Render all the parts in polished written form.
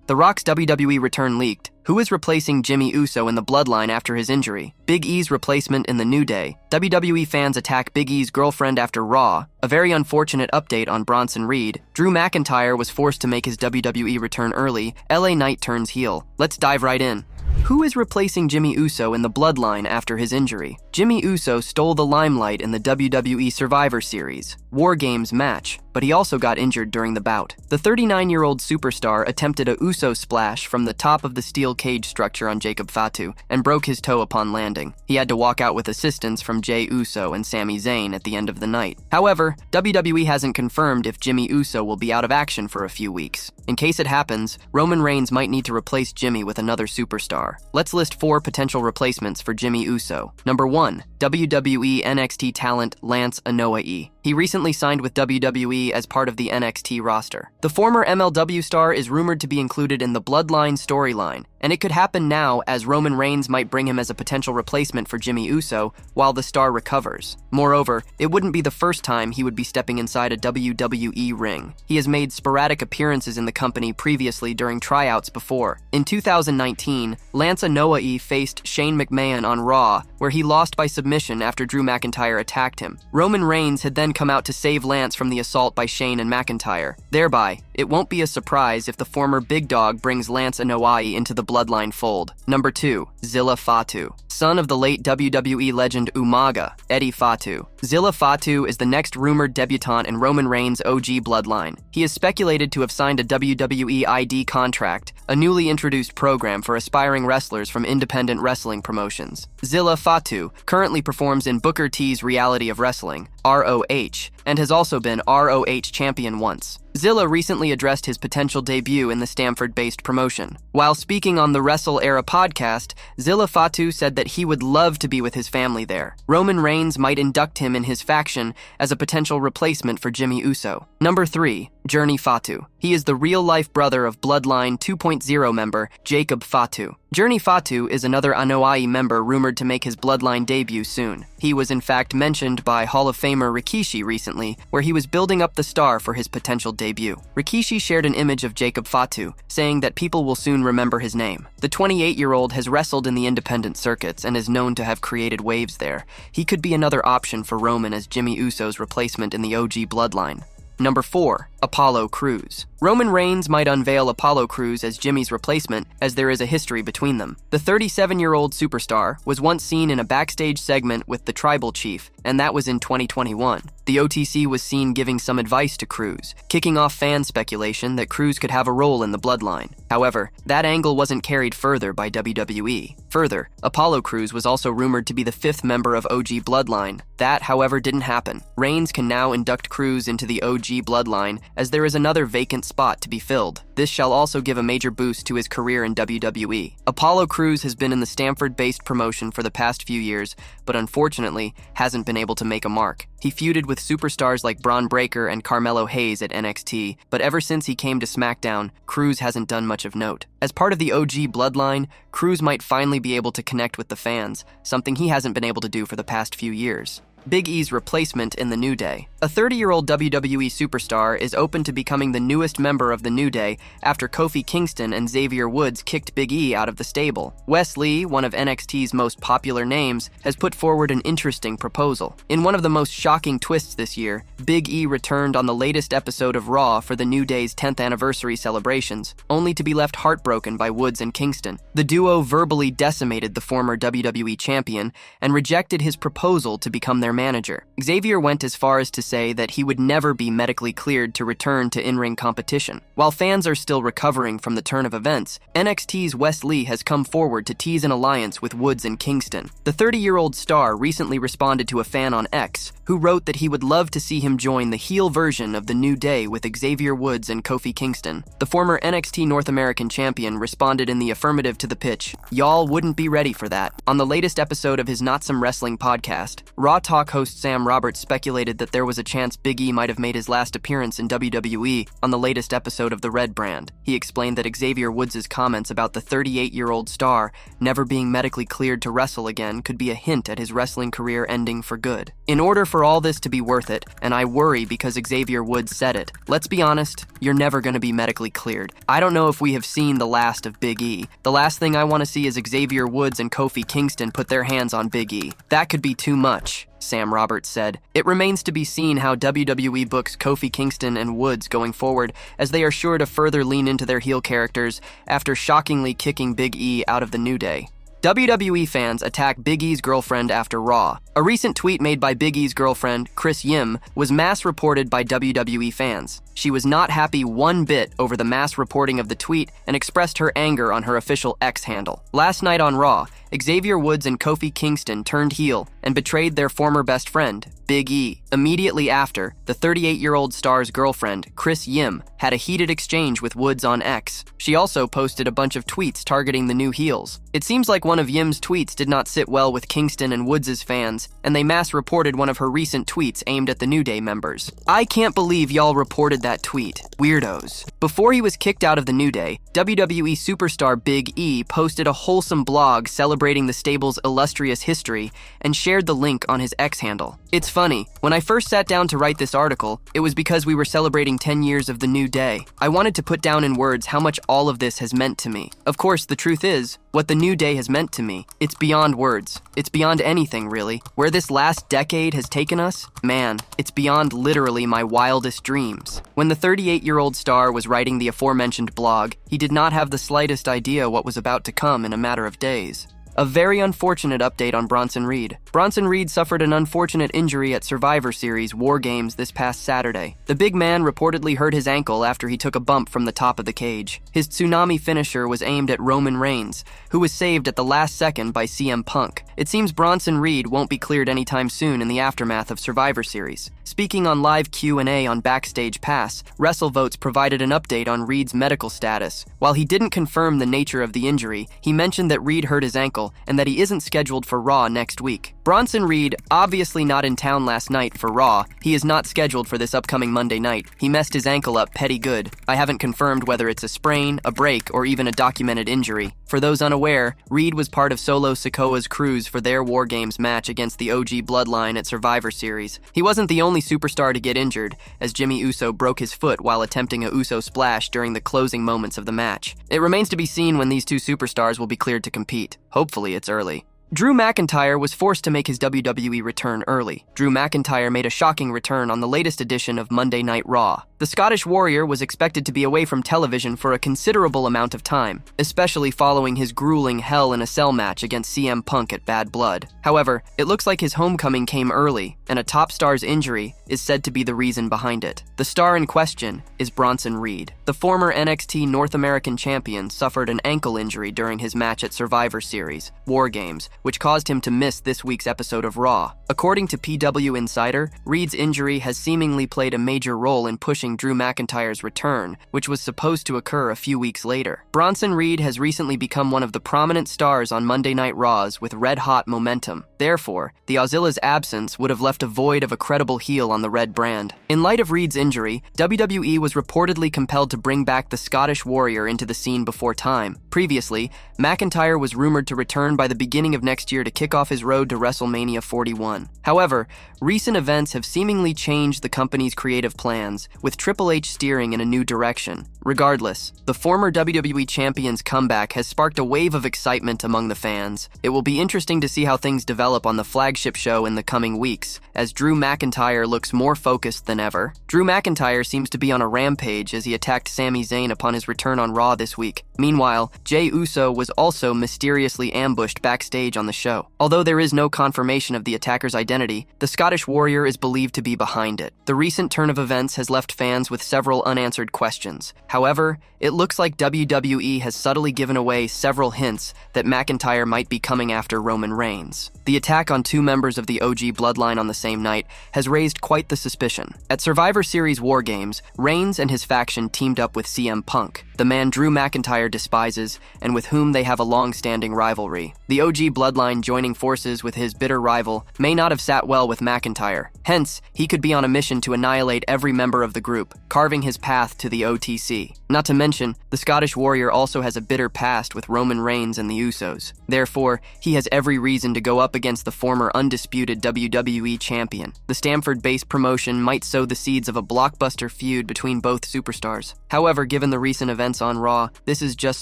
The Rock's WWE return leaked. Who is replacing Jimmy Uso in the Bloodline after his injury? Big E's replacement in the New Day. WWE fans attack Big E's girlfriend after Raw. A very unfortunate update on Bronson Reed. Drew McIntyre was forced to make his WWE return early. LA Knight turns heel. Let's dive right in. Who is replacing Jimmy Uso in the Bloodline after his injury? Jimmy Uso stole the limelight in the WWE Survivor Series War Games match, but he also got injured during the bout. The 39-year-old superstar attempted a Uso splash from the top of the steel cage structure on Jacob Fatu and broke his toe upon landing. He had to walk out with assistance from Jey Uso and Sami Zayn at the end of the night. However, WWE hasn't confirmed if Jimmy Uso will be out of action for a few weeks. In case it happens, Roman Reigns might need to replace Jimmy with another superstar. Let's list 4 potential replacements for Jimmy Uso. Number 1. WWE NXT talent Lance Anoa'i. He recently signed with WWE as part of the NXT roster. The former MLW star is rumored to be included in the Bloodline storyline, and it could happen now as Roman Reigns might bring him as a potential replacement for Jimmy Uso while the star recovers. Moreover, it wouldn't be the first time he would be stepping inside a WWE ring. He has made sporadic appearances in the company previously during tryouts before. In 2019, Lance Anoa'i faced Shane McMahon on Raw, where he lost by submission after Drew McIntyre attacked him. Roman Reigns had then come out to save Lance from the assault by Shane and McIntyre. Thereby, it won't be a surprise if the former big dog brings Lance Anoa'i into the Bloodline fold. Number 2. Zilla Fatu. Son of the late WWE legend Umaga, Eddie Fatu. Zilla Fatu is the next rumored debutant in Roman Reigns' OG Bloodline. He is speculated to have signed a WWE ID contract, a newly introduced program for aspiring wrestlers from independent wrestling promotions. Zilla Fatu currently performs in Booker T's Reality of Wrestling, ROH, and has also been ROH champion once. Zilla recently addressed his potential debut in the Stamford-based promotion. While speaking on the Wrestle Era podcast, Zilla Fatu said that he would love to be with his family there. Roman Reigns might induct him in his faction as a potential replacement for Jimmy Uso. Number 3. Journey Fatu. He is the real-life brother of Bloodline 2.0 member Jacob Fatu. Journey Fatu is another Anoa'i member rumored to make his Bloodline debut soon. He was in fact mentioned by Hall of Famer Rikishi recently, where he was building up the star for his potential debut. Rikishi shared an image of Jacob Fatu, saying that people will soon remember his name. The 28-year-old has wrestled in the independent circuits and is known to have created waves there. He could be another option for Roman as Jimmy Uso's replacement in the OG Bloodline. Number 4. Apollo Crews. Roman Reigns might unveil Apollo Crews as Jimmy's replacement, as there is a history between them. The 37-year-old superstar was once seen in a backstage segment with the Tribal Chief, and that was in 2021. The OTC was seen giving some advice to Crews, kicking off fan speculation that Crews could have a role in the Bloodline. However, that angle wasn't carried further by WWE. Further, Apollo Crews was also rumored to be the 5th member of OG Bloodline. That, however, didn't happen. Reigns can now induct Crews into the OG Bloodline, as there is another vacant spot to be filled. This shall also give a major boost to his career in WWE. Apollo Crews has been in the Stamford-based promotion for the past few years, but unfortunately hasn't been able to make a mark. He feuded with superstars like Braun Breaker and Carmelo Hayes at NXT, but ever since he came to SmackDown, Crews hasn't done much of note. As part of the OG Bloodline, Crews might finally be able to connect with the fans, something he hasn't been able to do for the past few years. Big E's replacement in the New Day. A 30-year-old WWE superstar is open to becoming the newest member of the New Day after Kofi Kingston and Xavier Woods kicked Big E out of the stable. Wes Lee, one of NXT's most popular names, has put forward an interesting proposal. In one of the most shocking twists this year, Big E returned on the latest episode of Raw for the New Day's 10th anniversary celebrations, only to be left heartbroken by Woods and Kingston. The duo verbally decimated the former WWE champion and rejected his proposal to become their manager. Xavier went as far as to say that he would never be medically cleared to return to in-ring competition. While fans are still recovering from the turn of events, NXT's Wes Lee has come forward to tease an alliance with Woods and Kingston. The 30-year-old star recently responded to a fan on X, who wrote that he would love to see him join the heel version of the New Day with Xavier Woods and Kofi Kingston. The former NXT North American champion responded in the affirmative to the pitch. Y'all wouldn't be ready for that. On the latest episode of his Not Some Wrestling podcast, Raw Talk Talk host Sam Roberts speculated that there was a chance Big E might have made his last appearance in WWE on the latest episode of The Red Brand. He explained that Xavier Woods' comments about the 38-year-old star never being medically cleared to wrestle again could be a hint at his wrestling career ending for good. In order for all this to be worth it, and I worry because Xavier Woods said it, let's be honest, you're never going to be medically cleared. I don't know if we have seen the last of Big E. The last thing I want to see is Xavier Woods and Kofi Kingston put their hands on Big E. That could be too much, Sam Roberts said. It remains to be seen how WWE books Kofi Kingston and Woods going forward, as they are sure to further lean into their heel characters after shockingly kicking Big E out of the New Day. WWE fans attack Big E's girlfriend after Raw. A recent tweet made by Big E's girlfriend, Chris Yim, was mass reported by WWE fans. She was not happy one bit over the mass reporting of the tweet and expressed her anger on her official X handle. Last night on Raw, Xavier Woods and Kofi Kingston turned heel and betrayed their former best friend, Big E. Immediately after, the 38-year-old star's girlfriend, Chris Yim, had a heated exchange with Woods on X. She also posted a bunch of tweets targeting the new heels. It seems like one of Yim's tweets did not sit well with Kingston and Woods' fans, and they mass reported one of her recent tweets aimed at the New Day members. I can't believe y'all reported that tweet. Weirdos. Before he was kicked out of the New Day, WWE superstar Big E posted a wholesome blog celebrating the stable's illustrious history and shared the link on his X handle. It's funny, when I first sat down to write this article, it was because we were celebrating 10 years of the New Day. I wanted to put down in words how much all of this has meant to me. Of course, the truth is, what the New Day has meant to me, it's beyond words. It's beyond anything, really. Where this last decade has taken us, man, it's beyond literally my wildest dreams. When the 38-year-old star was writing the aforementioned blog, he did not have the slightest idea what was about to come in a matter of days. A very unfortunate update on Bronson Reed. Bronson Reed suffered an unfortunate injury at Survivor Series War Games this past Saturday. The big man reportedly hurt his ankle after he took a bump from the top of the cage. His tsunami finisher was aimed at Roman Reigns, who was saved at the last second by CM Punk. It seems Bronson Reed won't be cleared anytime soon in the aftermath of Survivor Series. Speaking on live Q&A on Backstage Pass, WrestleVotes provided an update on Reed's medical status. While he didn't confirm the nature of the injury, he mentioned that Reed hurt his ankle and that he isn't scheduled for Raw next week. Bronson Reed, obviously not in town last night for Raw, he is not scheduled for this upcoming Monday night. He messed his ankle up petty good. I haven't confirmed whether it's a sprain, a break, or even a documented injury. For those unaware, Reed was part of Solo Sikoa's crews for their War Games match against the OG Bloodline at Survivor Series. He wasn't the only superstar to get injured, as Jimmy Uso broke his foot while attempting a Uso splash during the closing moments of the match. It remains to be seen when these two superstars will be cleared to compete. Hopefully it's early. Drew McIntyre was forced to make his WWE return early. Drew McIntyre made a shocking return on the latest edition of Monday Night Raw. The Scottish Warrior was expected to be away from television for a considerable amount of time, especially following his grueling Hell in a Cell match against CM Punk at Bad Blood. However, it looks like his homecoming came early, and a top star's injury is said to be the reason behind it. The star in question is Bronson Reed. The former NXT North American champion suffered an ankle injury during his match at Survivor Series, War Games, which caused him to miss this week's episode of Raw. According to PW Insider, Reed's injury has seemingly played a major role in pushing Drew McIntyre's return, which was supposed to occur a few weeks later. Bronson Reed has recently become one of the prominent stars on Monday Night Raws with red-hot momentum. Therefore, the Auzilla's absence would have left a void of a credible heel on the Red Brand. In light of Reed's injury, WWE was reportedly compelled to bring back the Scottish Warrior into the scene before time. Previously, McIntyre was rumored to return by the beginning of next year to kick off his road to WrestleMania 41. However, recent events have seemingly changed the company's creative plans, with Triple H steering in a new direction. Regardless, the former WWE champion's comeback has sparked a wave of excitement among the fans. It will be interesting to see how things develop on the flagship show in the coming weeks, as Drew McIntyre looks more focused than ever. Drew McIntyre seems to be on a rampage as he attacked Sami Zayn upon his return on Raw this week. Meanwhile, Jey Uso was also mysteriously ambushed backstage on the show. Although there is no confirmation of the attacker's identity, the Scottish Warrior is believed to be behind it. The recent turn of events has left fans with several unanswered questions. However, it looks like WWE has subtly given away several hints that McIntyre might be coming after Roman Reigns. The attack on two members of the OG Bloodline on the same night has raised quite the suspicion. At Survivor Series War Games, Reigns and his faction teamed up with CM Punk, the man Drew McIntyre despises and with whom they have a long-standing rivalry. The OG Bloodline joining forces with his bitter rival may not have sat well with McIntyre. Hence, he could be on a mission to annihilate every member of the group, carving his path to the OTC. Not to mention, the Scottish Warrior also has a bitter past with Roman Reigns and the Usos. Therefore, he has every reason to go up against the former undisputed WWE champion. The Stamford-based promotion might sow the seeds of a blockbuster feud between both superstars. However, given the recent events on Raw, this is just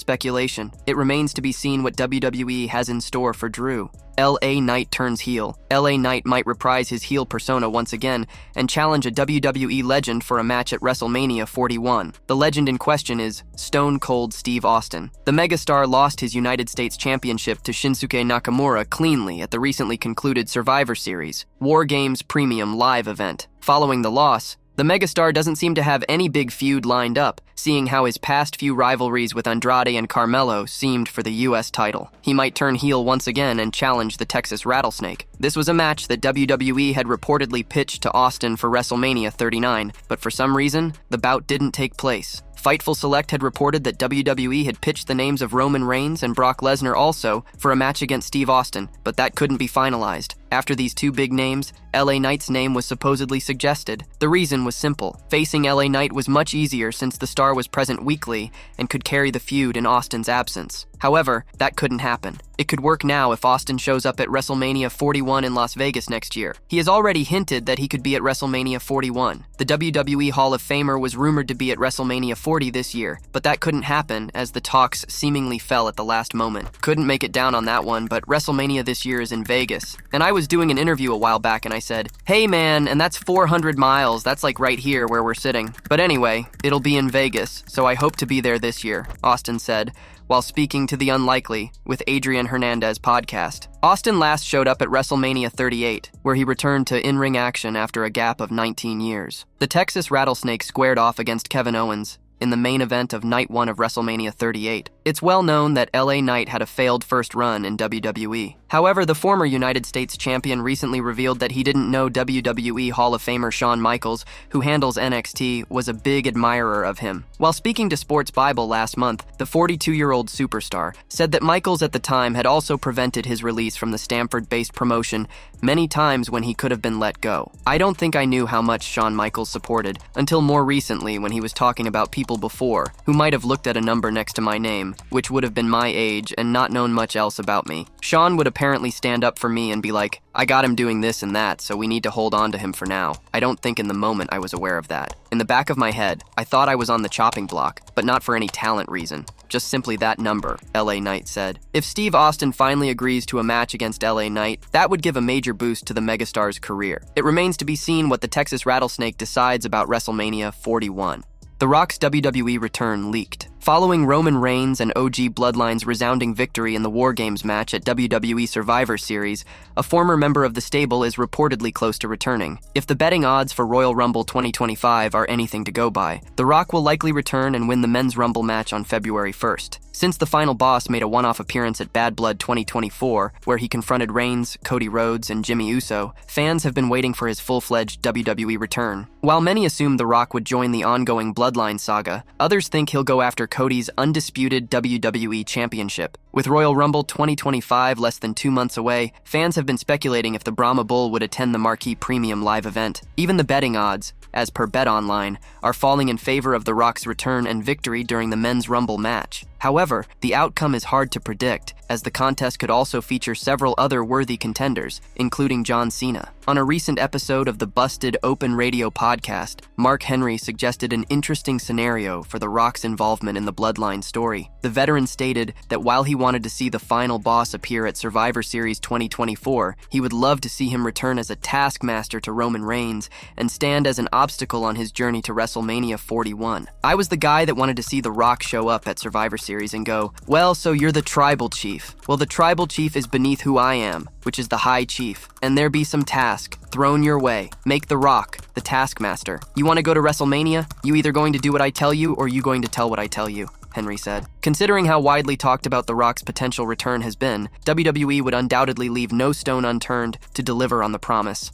speculation. It remains to be seen what WWE has in store for Drew. LA Knight turns heel. LA Knight might reprise his heel persona once again and challenge a WWE legend for a match at WrestleMania 41. The legend in question is Stone Cold Steve Austin. The megastar lost his United States Championship to Shinsuke Nakamura cleanly at the recently concluded Survivor Series War Games Premium Live event. Following the loss, the megastar doesn't seem to have any big feud lined up, seeing how his past few rivalries with Andrade and Carmelo seemed for the US title. He might turn heel once again and challenge the Texas Rattlesnake. This was a match that WWE had reportedly pitched to Austin for WrestleMania 39, but for some reason, the bout didn't take place. Fightful Select had reported that WWE had pitched the names of Roman Reigns and Brock Lesnar also for a match against Steve Austin, but that couldn't be finalized. After these two big names, LA Knight's name was supposedly suggested. The reason was simple. Facing LA Knight was much easier since the star was present weekly and could carry the feud in Austin's absence. However, that couldn't happen. It could work now if Austin shows up at WrestleMania 41 in Las Vegas next year. He has already hinted that he could be at WrestleMania 41. The WWE Hall of Famer was rumored to be at WrestleMania 40 this year, but that couldn't happen as the talks seemingly fell at the last moment. Couldn't make it down on that one, but WrestleMania this year is in Vegas. And I was doing an interview a while back and I said, "Hey man, and that's 400 miles, that's like right here where we're sitting. But anyway, it'll be in Vegas, so I hope to be there this year," Austin said, while speaking to The Unlikely with Adrian Hernandez podcast. Austin last showed up at WrestleMania 38, where he returned to in-ring action after a gap of 19 years. The Texas Rattlesnake squared off against Kevin Owens in the main event of Night 1 of WrestleMania 38. It's well known that LA Knight had a failed first run in WWE. However, the former United States champion recently revealed that he didn't know WWE Hall of Famer Shawn Michaels, who handles NXT, was a big admirer of him. While speaking to Sports Bible last month, the 42-year-old superstar said that Michaels at the time had also prevented his release from the Stamford-based promotion many times when he could have been let go. "I don't think I knew how much Shawn Michaels supported until more recently when he was talking about people before who might have looked at a number next to my name, which would have been my age and not known much else about me. Shawn would apparently stand up for me and be like, 'I got him doing this and that, so we need to hold on to him for now.' I don't think in the moment I was aware of that. In the back of my head, I thought I was on the chopping block, but not for any talent reason. Just simply that number," LA Knight said. If Steve Austin finally agrees to a match against LA Knight, that would give a major boost to the megastar's career. It remains to be seen what the Texas Rattlesnake decides about WrestleMania 41. The Rock's WWE return leaked. Following Roman Reigns and OG Bloodline's resounding victory in the War Games match at WWE Survivor Series, a former member of the stable is reportedly close to returning. If the betting odds for Royal Rumble 2025 are anything to go by, The Rock will likely return and win the Men's Rumble match on February 1st. Since the final boss made a one-off appearance at Bad Blood 2024, where he confronted Reigns, Cody Rhodes, and Jimmy Uso, fans have been waiting for his full-fledged WWE return. While many assume The Rock would join the ongoing Bloodline saga, others think he'll go after Cody's undisputed WWE Championship. With Royal Rumble 2025 less than 2 months away, fans have been speculating if the Brahma Bull would attend the marquee premium live event. Even the betting odds, as per BetOnline, are falling in favor of The Rock's return and victory during the Men's Rumble match. However, the outcome is hard to predict, as the contest could also feature several other worthy contenders, including John Cena. On a recent episode of the Busted Open Radio podcast, Mark Henry suggested an interesting scenario for The Rock's involvement in the Bloodline story. The veteran stated that while he wanted to see the final boss appear at Survivor Series 2024, he would love to see him return as a taskmaster to Roman Reigns and stand as an obstacle on his journey to WrestleMania 41. "I was the guy that wanted to see The Rock show up at Survivor Series and go, "Well, so you're the tribal chief. Well, the tribal chief is beneath who I am, which is the high chief. And there be some task thrown your way. Make the Rock the taskmaster. You want to go to WrestleMania? You either going to do what I tell you or you going to tell what I tell you," Henry said. Considering how widely talked about The Rock's potential return has been, WWE would undoubtedly leave no stone unturned to deliver on the promise.